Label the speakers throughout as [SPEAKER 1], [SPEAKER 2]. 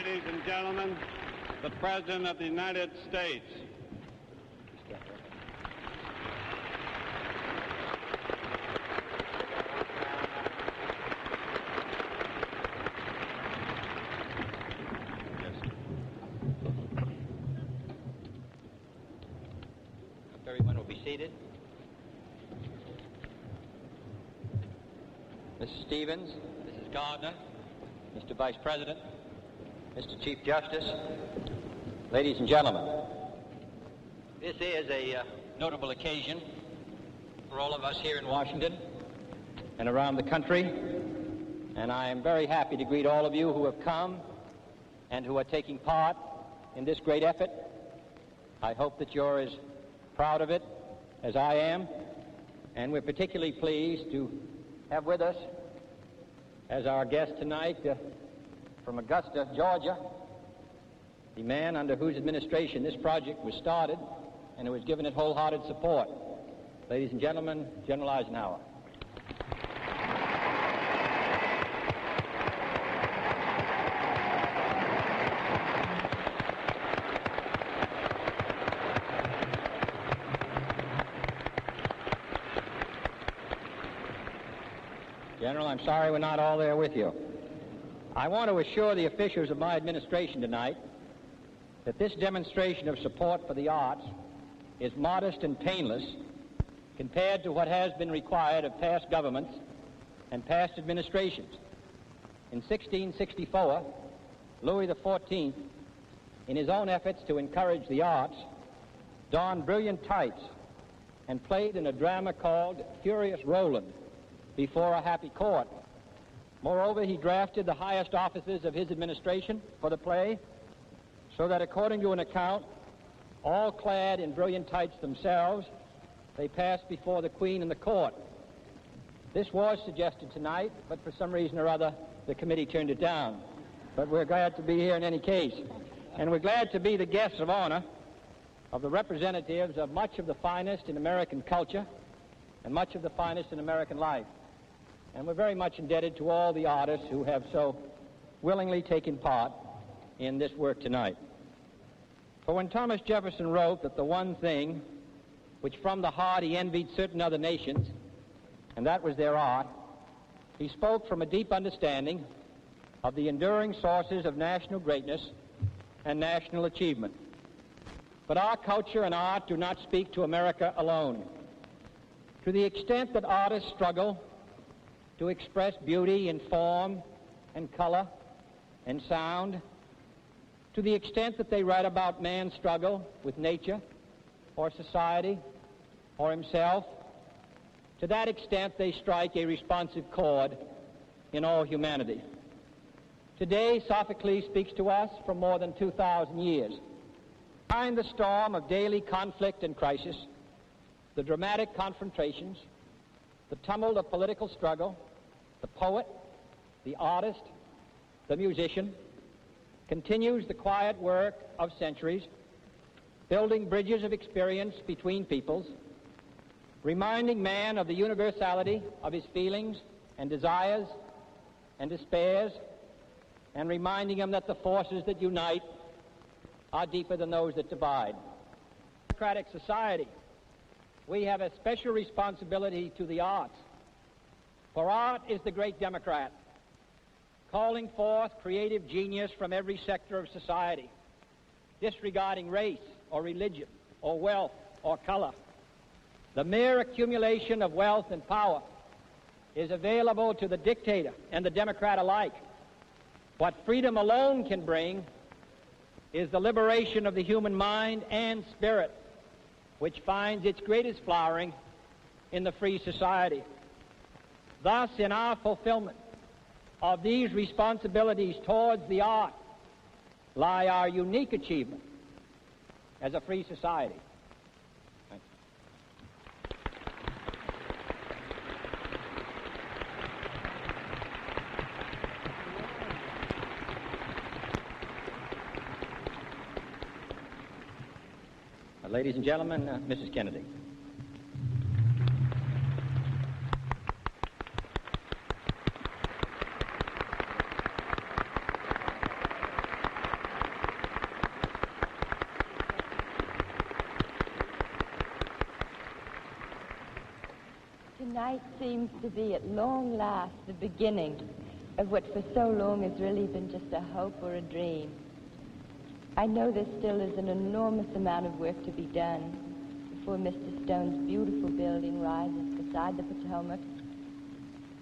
[SPEAKER 1] Ladies and gentlemen, the President of the United States.
[SPEAKER 2] Everyone will be seated. Mrs. Stevens, Mrs. Gardner, Mr. Vice President, Mr. Chief Justice, ladies and gentlemen, this is a notable occasion for all of us here in Washington and around the country, and I am very happy to greet all of you who have come and who are taking part in this great effort. I hope that you're as proud of it as I am, and we're particularly pleased to have with us as our guest tonight from Augusta, Georgia, the man under whose administration this project was started and who has given it wholehearted support. Ladies and gentlemen, General Eisenhower. General, I'm sorry we're not all there with you. I want to assure the officials of my administration tonight that this demonstration of support for the arts is modest and painless compared to what has been required of past governments and past administrations. In 1664, Louis XIV, in his own efforts to encourage the arts, donned brilliant tights and played in a drama called Furious Roland before a happy court. Moreover, he drafted the highest officers of his administration for the play, so that according to an account, all clad in brilliant tights themselves, they passed before the Queen and the court. This was suggested tonight, but for some reason or other, the committee turned it down. But we're glad to be here in any case. And we're glad to be the guests of honor of the representatives of much of the finest in American culture and much of the finest in American life. And we're very much indebted to all the artists who have so willingly taken part in this work tonight. For when Thomas Jefferson wrote that the one thing which from the heart he envied certain other nations, and that was their art, he spoke from a deep understanding of the enduring sources of national greatness and national achievement. But our culture and art do not speak to America alone. To the extent that artists struggle to express beauty in form and color and sound, to the extent that they write about man's struggle with nature or society or himself, to that extent they strike a responsive chord in all humanity. Today, Sophocles speaks to us from more than 2,000 years. Behind the storm of daily conflict and crisis, the dramatic confrontations, the tumult of political struggle, the poet, the artist, the musician, continues the quiet work of centuries, building bridges of experience between peoples, reminding man of the universality of his feelings and desires and despairs, and reminding him that the forces that unite are deeper than those that divide. Democratic society, we have a special responsibility to the arts, for art is the great democrat, calling forth creative genius from every sector of society, disregarding race or religion or wealth or color. The mere accumulation of wealth and power is available to the dictator and the democrat alike. What freedom alone can bring is the liberation of the human mind and spirit, which finds its greatest flowering in the free society. Thus, in our fulfillment of these responsibilities towards the art lie our unique achievement as a free society. Thank you. Ladies and gentlemen, Mrs. Kennedy.
[SPEAKER 3] Tonight seems to be at long last the beginning of what for so long has really been just a hope or a dream. I know there still is an enormous amount of work to be done before Mr. Stone's beautiful building rises beside the Potomac.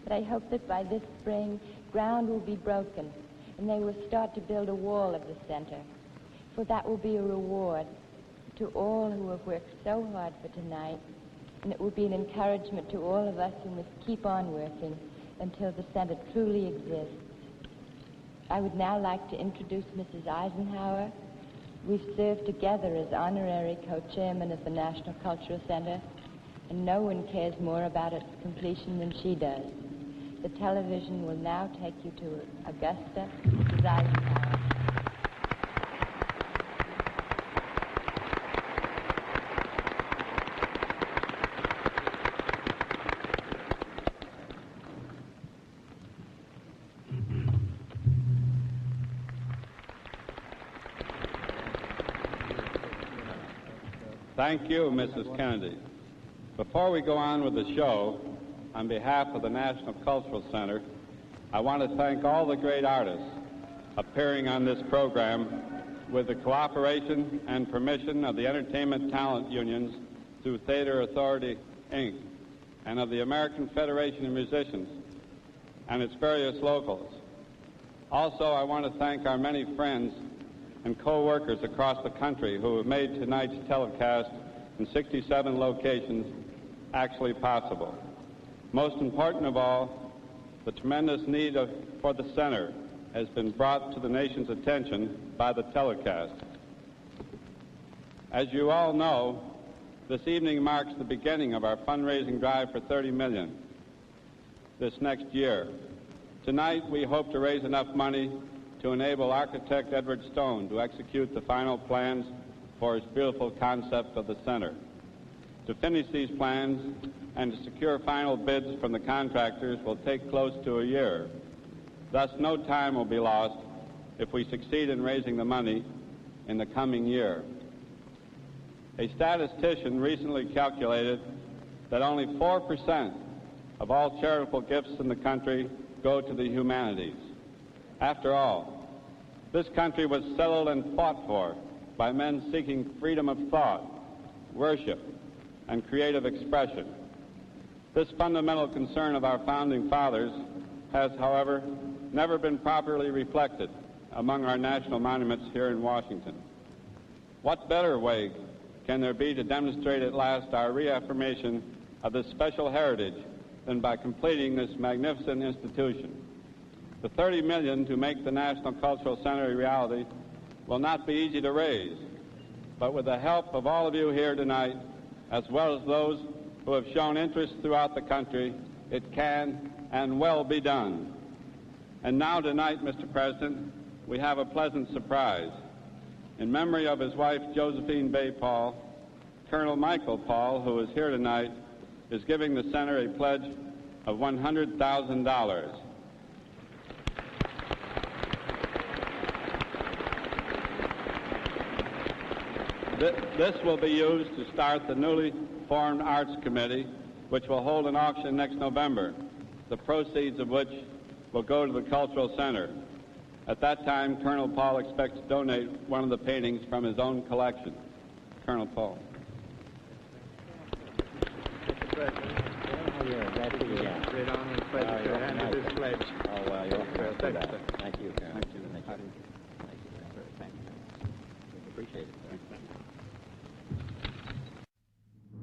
[SPEAKER 3] But I hope that by this spring, ground will be broken and they will start to build a wall of the center. For that will be a reward to all who have worked so hard for tonight, and it will be an encouragement to all of us who must keep on working until the center truly exists. I would now like to introduce Mrs. Eisenhower. We've served together as Honorary Co-Chairman of the National Cultural Center, and no one cares more about its completion than she does. The television will now take you to Augusta, Mrs. Eisenhower.
[SPEAKER 1] Thank you, Mrs. Kennedy. Before we go on with the show, on behalf of the National Cultural Center, I want to thank all the great artists appearing on this program with the cooperation and permission of the Entertainment Talent Unions through Theater Authority, Inc., and of the American Federation of Musicians and its various locals. Also, I want to thank our many friends and co-workers across the country who have made tonight's telecast in 67 locations actually possible. Most important of all, the tremendous need for the center has been brought to the nation's attention by the telecast. As you all know, this evening marks the beginning of our fundraising drive for $30 million this next year. Tonight, we hope to raise enough money to enable architect Edward Stone to execute the final plans for his beautiful concept of the center. To finish these plans and to secure final bids from the contractors will take close to a year. Thus, no time will be lost if we succeed in raising the money in the coming year. A statistician recently calculated that only 4% of all charitable gifts in the country go to the humanities. After all, this country was settled and fought for by men seeking freedom of thought, worship, and creative expression. This fundamental concern of our founding fathers has, however, never been properly reflected among our national monuments here in Washington. What better way can there be to demonstrate at last our reaffirmation of this special heritage than by completing this magnificent institution? The $30 million to make the National Cultural Center a reality will not be easy to raise, but with the help of all of you here tonight, as well as those who have shown interest throughout the country, it can and will be done. And now tonight, Mr. President, we have a pleasant surprise. In memory of his wife, Josephine Bay Paul, Colonel Michael Paul, who is here tonight, is giving the center a pledge of $100,000. This will be used to start the newly formed Arts Committee, which will hold an auction next November, the proceeds of which will go to the Cultural Center. At that time, Colonel Paul expects to donate one of the paintings from his own collection. Colonel Paul.
[SPEAKER 4] Mr. President,
[SPEAKER 2] Oh, yeah, that's it, yeah.
[SPEAKER 4] great honor and pleasure to hand you this pledge.
[SPEAKER 2] Oh, well, you're
[SPEAKER 4] Thank you, sir.